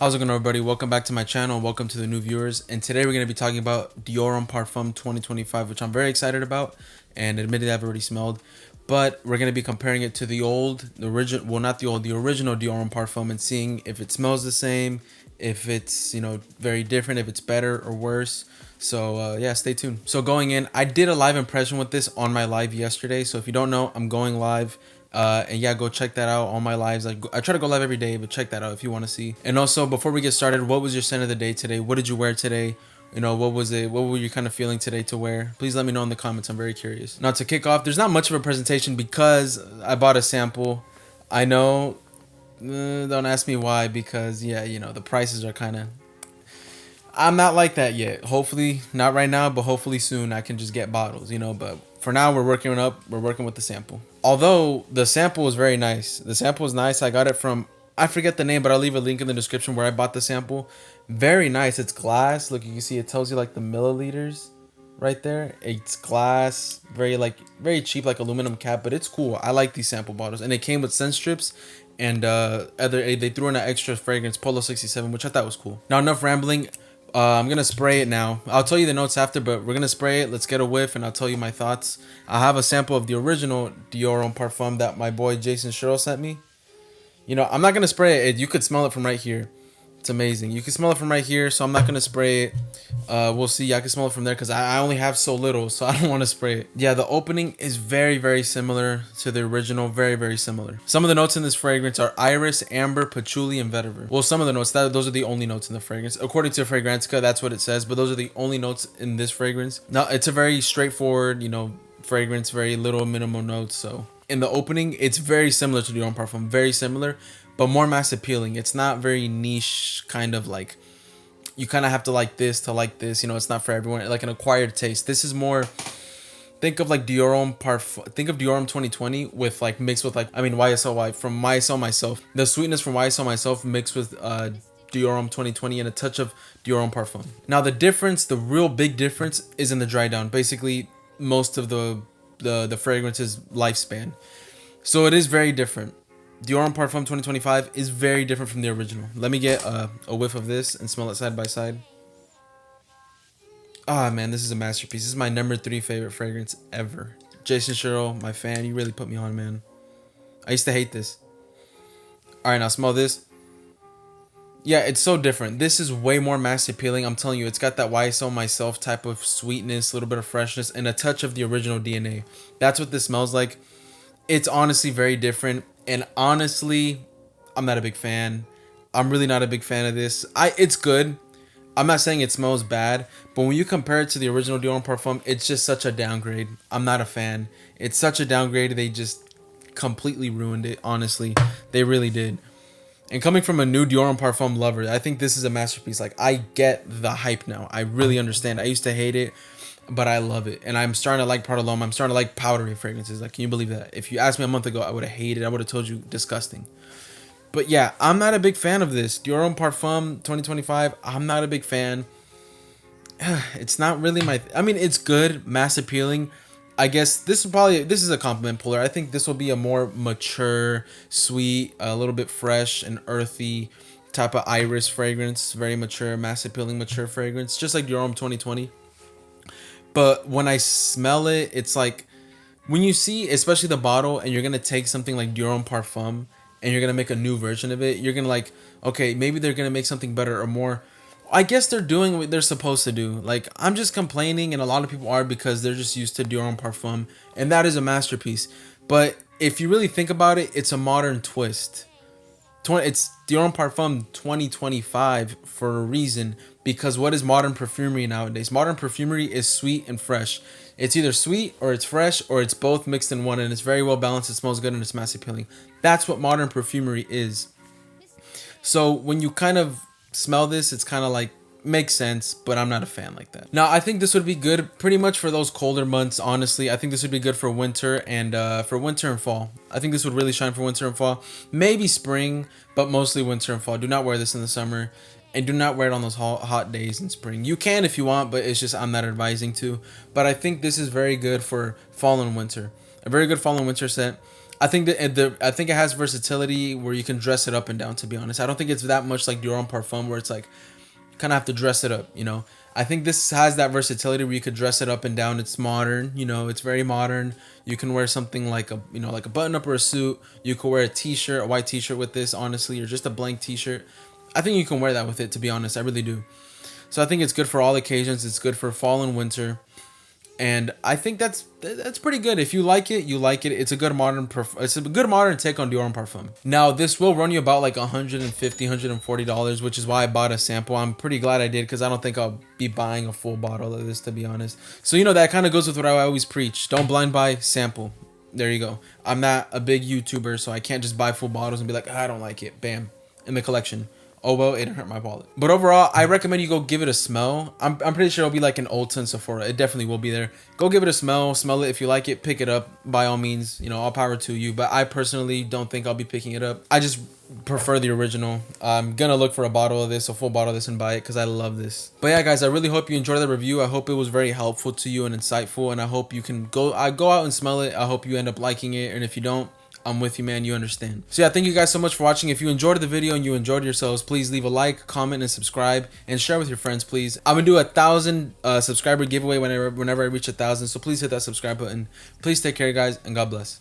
How's it going, everybody? Welcome back to my channel. Welcome to the new viewers. And today we're going to be talking about Dior Homme Parfum 2025, which I'm very excited about. And admittedly, I've already smelled. But we're going to be comparing it to the original, well, not the old, the original Dior Homme Parfum, and seeing if it smells the same, if it's, very different, if it's better or worse. So yeah, stay tuned. So going in, I did a live impression with this on my live yesterday. So if you don't know, I'm going live. And yeah, go check that out on my lives. I try to go live every day, but check that out if you want to see. And also, before we get started, what was your scent of the day today? What did you wear today? What was it? What were you kind of feeling today to wear? Please let me know in the comments. I'm very curious. Now, to kick off, there's not much of a presentation because I bought a sample. I know, don't ask me why, because yeah, the prices are kind of, I'm not like that yet. Hopefully not right now, but hopefully soon I can just get bottles, but for now we're working with the sample. Although the sample was very nice. The sample was nice. I got it from, I forget the name, but I'll leave a link in the description where I bought the sample. Very nice. It's glass. Look, you can see it tells you like the milliliters right there. It's glass, very cheap, like aluminum cap, but it's cool. I like these sample bottles, and it came with scent strips, and they threw in an extra fragrance, Polo 67, which I thought was cool. Now, enough rambling. I'm gonna spray it now. I'll tell you the notes after, but we're gonna spray it. Let's get a whiff, and I'll tell you my thoughts. I have a sample of the original Dior Homme Parfum that my boy Jason Sherrill sent me. I'm not gonna spray it. You could smell it from right here. It's amazing. You can smell it from right here, so I'm not gonna spray it. We'll see. I can smell it from there because I only have so little, so I don't want to spray it. Yeah, the opening is very, very similar to the original. Very, very similar. Some of the notes in this fragrance are iris, amber, patchouli, and vetiver. Well, some of the notes, those are the only notes in the fragrance. According to Fragrantica, that's what it says, but those are the only notes in this fragrance. Now, it's a very straightforward, fragrance, very little minimal notes. So in the opening, it's very similar to the Dior Homme Parfum. Very similar, but more mass appealing. It's not very niche, kind of like, you kind of have to like this to like this. It's not for everyone, like an acquired taste. This is more, think of like Dior Homme Parfum, think of Dior Homme 2020 with like mixed with like, YSL from YSL Myself. The sweetness from YSL Myself mixed with Dior Homme 2020 and a touch of Dior Homme Parfum. Now the real big difference is in the dry down. Basically, most of the fragrance's lifespan. So it is very different. Dior Homme Parfum 2025 is very different from the original. Let me get a whiff of this and smell it side by side. Ah, man, this is a masterpiece. This is my number 3 favorite fragrance ever. Jason Sherrill, my fan, you really put me on, man. I used to hate this. All right, now smell this. Yeah, it's so different. This is way more mass appealing. I'm telling you, it's got that YSL Myself type of sweetness, a little bit of freshness, and a touch of the original DNA. That's what this smells like. It's honestly very different. And honestly, I'm not a big fan. I'm really not a big fan of this. It's good. I'm not saying it smells bad, but when you compare it to the original Dior Homme Parfum, it's just such a downgrade. I'm not a fan. It's such a downgrade. They just completely ruined it, honestly. They really did. And coming from a new Dior Homme Parfum lover, I think this is a masterpiece. Like, I get the hype now. I really understand. I used to hate it, but I love it. And I'm starting to like Prada L'Homme. I'm starting to like powdery fragrances. Like, can you believe that? If you asked me a month ago, I would have hated it. I would have told you disgusting. But yeah, I'm not a big fan of this. Dior Homme Parfum 2025, I'm not a big fan. It's not really it's good, mass appealing. I guess this is a compliment puller. I think this will be a more mature, sweet, a little bit fresh and earthy type of iris fragrance. Very mature, mass appealing, mature fragrance. Just like Dior Homme 2020. But when I smell it, it's like, when you see, especially the bottle, and you're going to take something like Dior Homme Parfum, and you're going to make a new version of it, you're going to like, okay, maybe they're going to make something better or more. I guess they're doing what they're supposed to do. Like, I'm just complaining, and a lot of people are, because they're just used to Dior Homme Parfum, and that is a masterpiece. But if you really think about it, it's a modern twist. It's Dior Homme Parfum 2025 for a reason, because what is modern perfumery nowadays? Modern perfumery is sweet and fresh. It's either sweet or it's fresh or it's both mixed in one, and it's very well balanced. It smells good and it's mass appealing. That's what modern perfumery is. So when you kind of smell this, it's kind of like, makes sense, but I'm not a fan like that. Now, I think this would be good pretty much for those colder months. Honestly, I think this would be good for winter and fall. I think this would really shine for winter and fall. Maybe spring, but mostly winter and fall. Do not wear this in the summer, and do not wear it on those hot days in spring. You can if you want, but it's just, I'm not advising to. But I think this is very good for fall and winter. A very good fall and winter scent. I think that I think it has versatility where you can dress it up and down. To be honest, I don't think it's that much like Dior Homme Parfum where it's like kind of have to dress it up. You know, I think this has that versatility where you could dress it up and down. It's modern. You know, it's very modern. You can wear something like a like a button up or a suit. You could wear a t-shirt, a white t-shirt with this, honestly, or just a blank t-shirt. I think you can wear that with it. To be honest, I really do. So I think it's good for all occasions. It's good for fall and winter. And I think that's pretty good. If you like it, you like it. It's a good modern it's a good modern take on Dior Homme Parfum. Now this will run you about like $150, $140, which is why I bought a sample. I'm pretty glad I did because I don't think I'll be buying a full bottle of this, to be honest. So you know, that kind of goes with what I always preach. Don't blind buy, sample. There you go. I'm not a big YouTuber, so I can't just buy full bottles and be like, I don't like it. Bam, in the collection. Oh well, it didn't hurt my wallet. But overall, I recommend you go give it a smell. I'm pretty sure it'll be like an Ulta and Sephora. It definitely will be there. Go give it a smell. Smell it. If you like it, pick it up. By all means, you know, all power to you. But I personally don't think I'll be picking it up. I just prefer the original. I'm gonna look for a bottle of this, a full bottle of this, and buy it because I love this. But yeah, guys, I really hope you enjoyed the review. I hope it was very helpful to you and insightful. And I hope you can go out and smell it. I hope you end up liking it. And if you don't, I'm with you, man. You understand. So yeah, thank you guys so much for watching. If you enjoyed the video and you enjoyed yourselves, please leave a like, comment, and subscribe, and share with your friends, please. I'm gonna do a 1,000 subscriber giveaway whenever I reach 1,000. So please hit that subscribe button. Please take care, guys, and God bless.